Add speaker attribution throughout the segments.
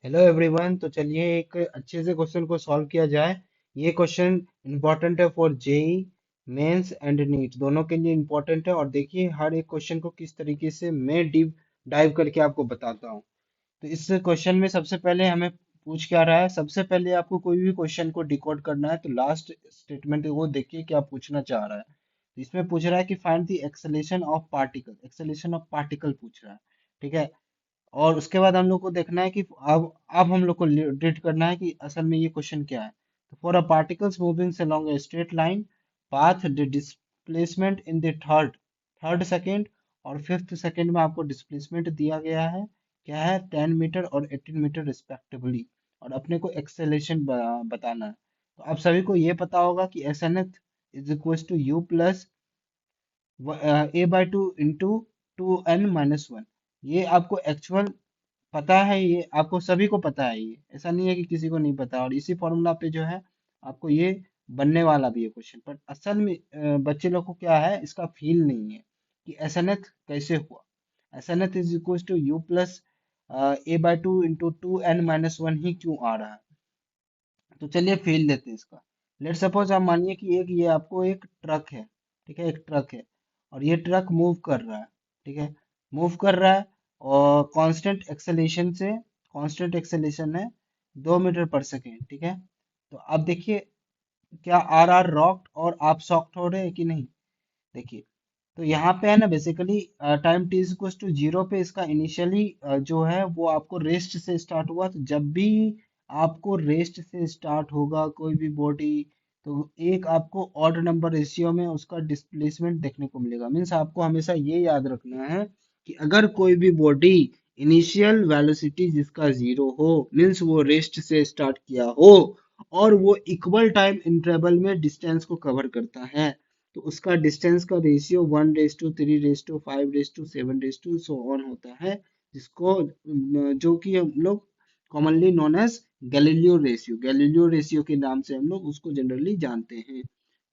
Speaker 1: Hello everyone. तो चलिए एक अच्छे से क्वेश्चन को सॉल्व किया जाए। ये क्वेश्चन इंपॉर्टेंट है for JEE mains and NEET, दोनों के लिए इंपॉर्टेंट है। और देखिए हर एक क्वेश्चन को किस तरीके से मैं डीप डाइव करके आपको बताता हूँ। तो इस क्वेश्चन में सबसे पहले हमें पूछ क्या रहा है। सबसे पहले आपको कोई भी क्वेश्चन को डिकोड करना है तो लास्ट स्टेटमेंट वो देखिए क्या पूछना चाह रहा है। तो इसमें पूछ रहा है कि find the acceleration of particle पूछ रहा है। ठीक है। और उसके बाद हम लोग को देखना है कि अब हम लोग को रीड करना है कि असल में ये क्वेश्चन क्या है। तो for a particles moving along a straight line path the displacement in the third second और फिफ्थ सेकेंड में आपको डिस्प्लेसमेंट दिया गया है। क्या है? 10 मीटर और 18 मीटर रिस्पेक्टिवली। और अपने को एक्सेलेरेशन बताना है। तो आप सभी को ये पता होगा कि S n th is equal to u plus a/2 into 2n-1। ये आपको एक्चुअल पता है, ये आपको सभी को पता है। ये ऐसा नहीं है कि किसी को नहीं पता। और इसी फॉर्मूला पे जो है आपको ये बनने वाला भी है क्वेश्चन। पर असल में बच्चे लोग को क्या है, इसका फील नहीं है कि एस एन एथ कैसे हुआ। S n th is equal to u plus a/2 into 2n-1 ही क्यों आ रहा है। तो चलिए फील देते हैं इसका। लेट सपोज आप मानिए कि ये आपको एक ट्रक है। ठीक है, एक ट्रक है और ये ट्रक मूव कर रहा है। ठीक है, मूव कर रहा है और कांस्टेंट एक्सेलेरेशन है 2 मीटर पर सेकेंड। ठीक है। तो अब देखिए क्या आर आर रॉक्ड और आप सॉफ्ट हो रहे हैं कि नहीं। देखिए तो यहाँ पे है ना, basically time t equal to zero पे इसका इनिशियली जो है वो आपको रेस्ट से स्टार्ट हुआ। तो जब भी आपको रेस्ट से स्टार्ट होगा कोई भी बॉडी, तो एक आपको ऑड नंबर रेशियो में उसका डिस्प्लेसमेंट देखने को मिलेगा। मीन्स आपको हमेशा ये याद रखना है कि अगर कोई भी बॉडी इनिशियल वेलोसिटी जिसका जीरो हो, मीन्स वो रेस्ट से स्टार्ट किया हो और वो इक्वल टाइम इंटरवल में डिस्टेंस को कवर करता है, तो उसका डिस्टेंस का रेशियो 1:3:5:7 सो ऑन होता है। जिसको जो कि हम लोग commonly known as Galileo ratio के नाम से हम लोग उसको जनरली जानते हैं।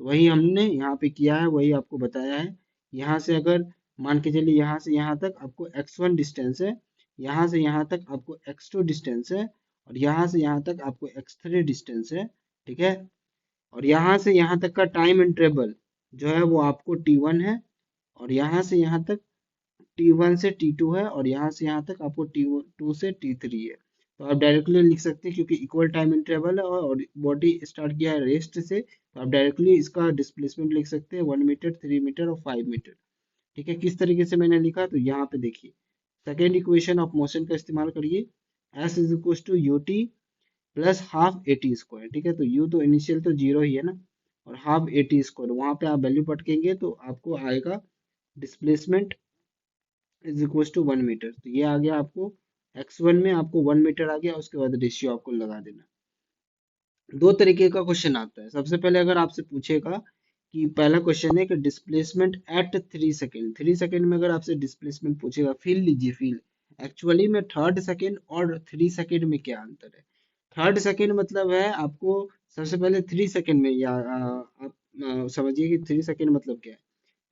Speaker 1: तो वही हमने यहाँ पे किया है, वही आपको बताया है। यहाँ से अगर मान के चलिए यहाँ से यहाँ तक आपको x1 डिस्टेंस है, यहाँ से यहाँ तक आपको x2 डिस्टेंस है और यहाँ से यहाँ तक आपको x3 डिस्टेंस है। ठीक है। और यहाँ से यहाँ तक का टाइम इंटरवल जो है वो आपको T1 है और यहाँ से यहाँ तक T1 से T2 है और यहाँ से यहाँ तक आपको T2 से T3 है। तो आप डायरेक्टली लिख सकते हैं क्योंकि इक्वल टाइम इंटरवल है और बॉडी स्टार्ट किया है रेस्ट से, तो आप डायरेक्टली इसका डिस्प्लेसमेंट लिख सकते हैं 1 मीटर, 3 मीटर और 5 मीटर। ठीक है, किस तरीके से मैंने लिखा तो यहाँ पे देखिए सेकेंड इक्वेशन ऑफ मोशन का इस्तेमाल करिए। S is equal to u t plus half a t square. ठीक है, तो यू तो इनिशियल तो जीरो ही है ना, और हाफ ए टी स्क्वायर वहां पे आप वैल्यू पटकेंगे तो आपको आएगा displacement is equal to 1 metre. तो ये आ गया आपको x1 में आपको 1 मीटर आ गया। उसके बाद रेशियो आपको लगा देना। दो तरीके का क्वेश्चन आता है। सबसे पहले अगर आपसे पूछेगा कि पहला क्वेश्चन है कि डिस्प्लेसमेंट एट 3 सेकेंड, 3 सेकेंड में अगर आपसे डिस्प्लेसमेंट पूछेगा, फील लीजिए फील। एक्चुअली में थर्ड सेकेंड और 3 सेकेंड में क्या अंतर है। थर्ड सेकेंड मतलब है आपको सबसे पहले 3 सेकेंड में, या आप समझिए कि 3 सेकेंड मतलब क्या है।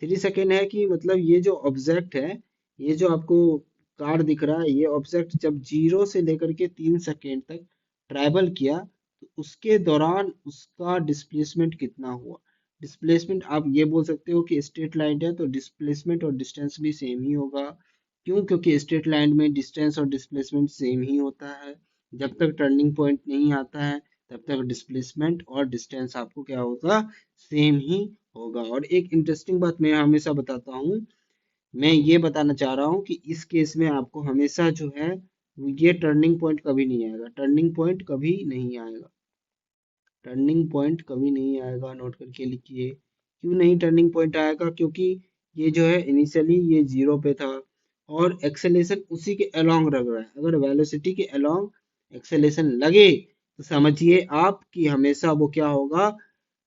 Speaker 1: 3 सेकेंड है कि मतलब ये जो ऑब्जेक्ट है, ये जो आपको कार दिख रहा है, ये ऑब्जेक्ट जब 0 से लेकर के 3 सेकेंड तक ट्रैवल किया तो उसके दौरान उसका डिस्प्लेसमेंट कितना हुआ। डिस्प्लेसमेंट आप ये बोल सकते हो कि स्ट्रेट लाइन है तो डिस्प्लेसमेंट और डिस्टेंस भी सेम ही होगा। क्यों? क्योंकि स्ट्रेट लाइन में डिस्टेंस और डिस्प्लेसमेंट सेम ही होता है। जब तक टर्निंग पॉइंट नहीं आता है तब तक डिस्प्लेसमेंट और डिस्टेंस आपको क्या होगा, सेम ही होगा। और एक इंटरेस्टिंग बात मैं हमेशा बताता हूँ, मैं ये बताना चाह रहा हूँ कि इस केस में आपको हमेशा जो है ये टर्निंग पॉइंट कभी नहीं आएगा, टर्निंग पॉइंट कभी नहीं आएगा, टर्निंग पॉइंट कभी नहीं आएगा। नोट करके लिखिए। क्यों नहीं टर्निंग पॉइंट आएगा? क्योंकि ये जो है इनिशियली ये जीरो पे था और एक्सेलेरेशन उसी के अलोंग लग रहा है। अगर वेलोसिटी के अलोंग एक्सेलेरेशन लगे तो समझिए आप कि हमेशा वो क्या होगा,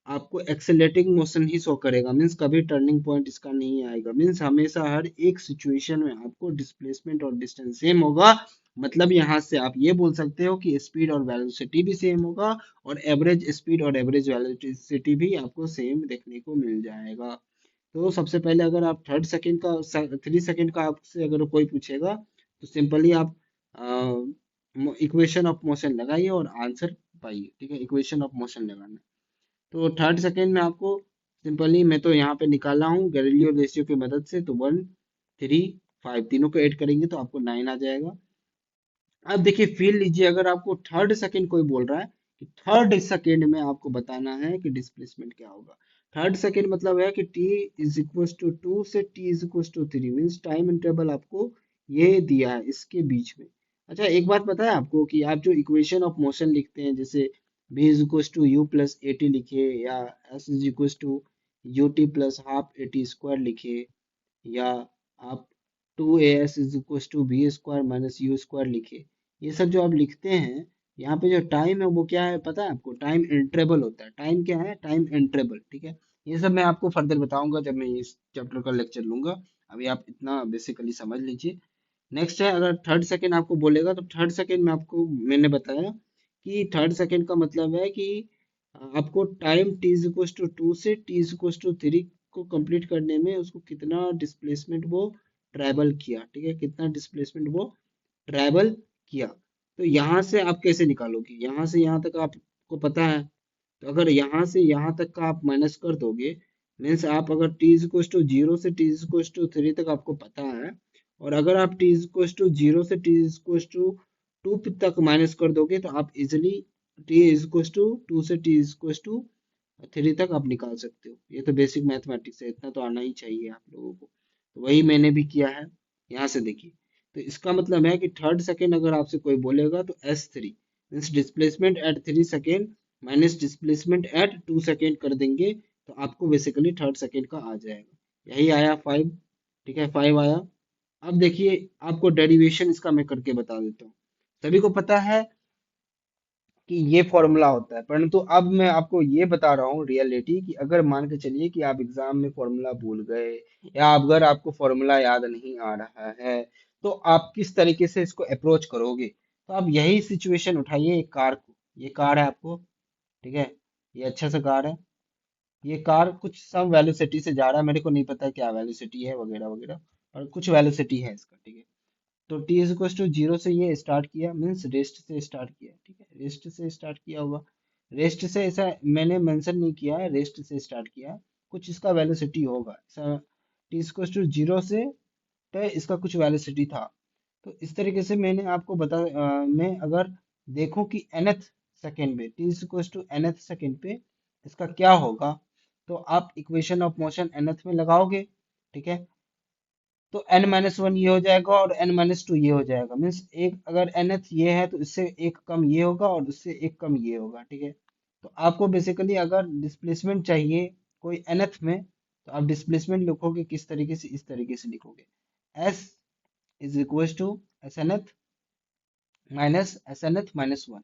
Speaker 1: आपको एक्सेलेटिंग मोशन ही शो करेगा। मीन्स कभी टर्निंग पॉइंट इसका नहीं आएगा। मीन्स हमेशा हर एक सिचुएशन में आपको डिस्प्लेसमेंट और डिस्टेंस सेम होगा। मतलब यहाँ से आप ये बोल सकते हो कि स्पीड और वेलोसिटी भी सेम होगा और एवरेज स्पीड और एवरेज वेलोसिटी भी आपको सेम देखने को मिल जाएगा। तो सबसे पहले अगर आप थर्ड सेकंड का 3 सेकंड का आपसे अगर कोई पूछेगा तो सिंपली आप इक्वेशन ऑफ मोशन लगाइए और आंसर पाइए। ठीक है, इक्वेशन ऑफ मोशन लगाना है। तो थर्ड सेकेंड में आपको सिंपली, मैं तो यहाँ पे निकाला हूँ गैलीलियो रेशियो की मदद से, तो 1, 3, 5 तीनों को ऐड करेंगे तो आपको 9 आ जाएगा। अब देखिए फील लीजिए, अगर आपको थर्ड सेकंड कोई बोल रहा है कि थर्ड सेकंड में आपको बताना है कि डिस्प्लेसमेंट क्या होगा। थर्ड सेकंड मतलब है कि t इज इक्वल टू 2 से t is equal to 3, means time interval आपको ये दिया है इसके बीच में। अच्छा एक बात पता है आपको कि आप जो इक्वेशन ऑफ मोशन लिखते हैं, जैसे v is equal to u plus a t लिखे, या s is equal to u t plus half a t square लिखे, या आप 2as is equal to v square minus u square लिखे, ये सब जो आप लिखते हैं, यहाँ पे जो टाइम है वो क्या है पता है आपको? टाइम इंटरवल होता है। टाइम क्या है? Time interval. ठीक है, ये सब मैं आपको फर्दर बताऊंगा जब मैं इस चैप्टर का लेक्चर लूंगा। अभी आप इतना बेसिकली समझ लीजिए। नेक्स्ट है, अगर थर्ड सेकंड आपको बोलेगा तो थर्ड सेकंड में आपको मैंने बताया कि थर्ड सेकंड का मतलब है कि आपको time t is equal to 2 से t इज इक्वल टू 3 को कंप्लीट करने में उसको कितना डिस्प्लेसमेंट वो ट्रैवल किया। ठीक है, कितना डिस्प्लेसमेंट वो ट्रैवल किया। तो यहाँ से आप कैसे निकालोगे? यहाँ से यहाँ तक आपको पता है, तो अगर यहाँ से यहाँ तक का आप माइनस कर दोगे, मीन्स आप अगर t इज इक्वल टू 0 से t इज इक्वल टू 3 तक आपको पता है, और अगर आप t इज इक्वल टू 0 से t इज इक्वल टू 2 तक माइनस कर दोगे, तो आप easily t is equal to 2 से t इज इक्वल टू 3 तक आप निकाल सकते हो। ये तो बेसिक मैथमेटिक्स है, इतना तो आना ही चाहिए आप लोगों को। तो वही मैंने भी किया है। यहाँ से देखिए, तो इसका मतलब है कि थर्ड सेकेंड अगर आपसे कोई बोलेगा तो S3 means displacement eight 3 second minus displacement eight 2 second कर देंगे, तो आपको बेसिकली थर्ड सेकेंड का आ जाएगा। यही आया 5। ठीक है, 5 आया। अब देखिए आपको डेरिवेशन इसका मैं करके बता देता हूँ। सभी को पता है कि ये फॉर्मूला होता है, परंतु अब मैं आपको ये बता रहा हूँ रियलिटी कि अगर मान के चलिए कि आप एग्जाम में फॉर्मूला भूल गए, या अगर आपको फॉर्मूला याद नहीं आ रहा है, तो आप किस तरीके से इसको अप्रोच करोगे? तो आप यही सिचुएशन उठाइए, एक कार को, ये कार है आपको, ठीक है, ये अच्छा सा कार है। ये कार कुछ सम वेलोसिटी से जा रहा है, मेरे को नहीं पता क्या वेलोसिटी है वगैरह वगैरह, और कुछ वेलोसिटी है इसका। ठीक है, तो t इज इक्वल टू 0 से ये स्टार्ट किया, मीन्स रेस्ट से स्टार्ट किया। ठीक है, रेस्ट से स्टार्ट किया होगा। रेस्ट से ऐसा मैंने मेंशन नहीं किया है, रेस्ट से स्टार्ट किया है, कुछ इसका वेलोसिटी होगा ऐसा। t इज इक्वल टू 0 से तो इसका कुछ वेलोसिटी था। तो इस तरीके से मैंने आपको मैं अगर देखूं कि nth सेकेंड पे t is equal to nth second पे इसका क्या होगा, तो आप इक्वेशन ऑफ मोशन nth में लगाओगे। ठीक है, तो n-1 ये हो जाएगा और n-2 ये हो जाएगा, मीन्स एक अगर nth ये है तो इससे एक कम ये होगा और उससे एक कम ये होगा। ठीक है, तो आपको बेसिकली अगर डिस्प्लेसमेंट चाहिए कोई nth में, तो आप डिस्प्लेसमेंट लिखोगे किस तरीके से? इस तरीके से लिखोगे, s is equal to S n th minus S n th minus one.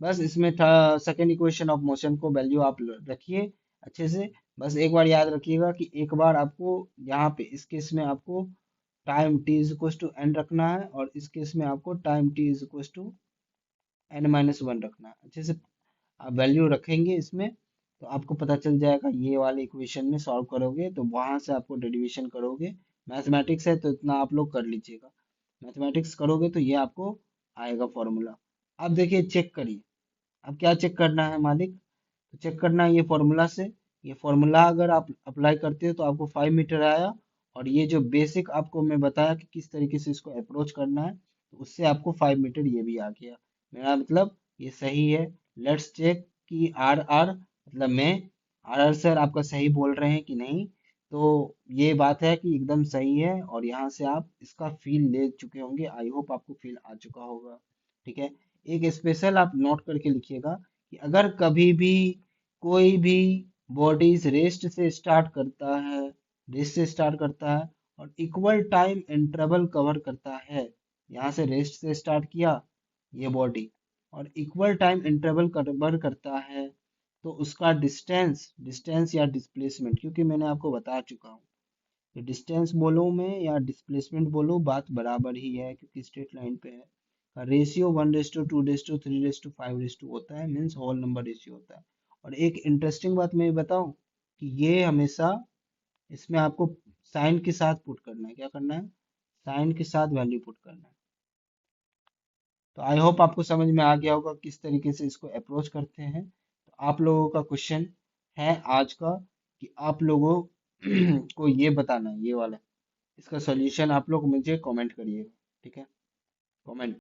Speaker 1: बस इसमें था सेकेंड इक्वेशन ऑफ मोशन को वैल्यू आप रखिए अच्छे से। बस एक बार याद रखिएगा कि एक बार आपको यहाँ पे इस केस में आपको time t is equal to n रखना है, और इस केस में आपको time t is equal to n-1 रखना है। अच्छे से आप वैल्यू रखेंगे इसमें, तो आपको पता चल जाएगा। ये वाले इक्वेशन में सॉल्व करोगे तो वहां से आपको डेरिवेशन करोगे। मैथमेटिक्स है तो इतना आप लोग कर लीजिएगा। मैथमेटिक्स करोगे तो ये आपको आएगा फॉर्मूला। अब देखिए चेक करिए, अब क्या चेक करना है मालिक? तो चेक करना है ये फॉर्मूला से। ये फॉर्मूला अगर आप अप्लाई करते हो तो आपको 5 मीटर आया, और ये जो बेसिक आपको मैं बताया कि किस तरीके से इसको अप्रोच करना है, तो उससे आपको 5 मीटर ये भी आ गया। मेरा मतलब ये सही है। लेट्स चेक कि आर आर मतलब मैं आर आर सर आपका सही बोल रहे हैं कि नहीं। तो ये बात है कि एकदम सही है, और यहाँ से आप इसका फील ले चुके होंगे। आई होप आपको फील आ चुका होगा। ठीक है, एक स्पेशल आप नोट करके लिखिएगा कि अगर कभी भी कोई भी बॉडीज रेस्ट से स्टार्ट करता है और इक्वल टाइम इंटरवल कवर करता है, यहाँ से रेस्ट से स्टार्ट किया ये बॉडी, और इक्वल टाइम इंटरवल कवर करता है, तो उसका डिस्टेंस डिस्टेंस या डिस्प्लेसमेंट, क्योंकि मैंने आपको बता चुका हूँ कि डिस्टेंस बोलो मैं या डिस्प्लेसमेंट बोलो बात बराबर ही है, क्योंकि स्ट्रेट लाइन पे है। रेशियो 1:2:3:5 होता है, मीन्स होल नंबर रेशियो होता है। और एक इंटरेस्टिंग बात मैं बताऊं कि ये हमेशा इसमें आपको साइन के साथ पुट करना है। क्या करना है? साइन के साथ वैल्यू पुट करना है। तो आई होप आपको समझ में आ गया होगा किस तरीके से इसको अप्रोच करते हैं। तो आप लोगों का क्वेश्चन है आज का कि आप लोगों को ये बताना है, ये वाला, इसका सॉल्यूशन आप लोग मुझे कमेंट करिएगा। ठीक है, कमेंट।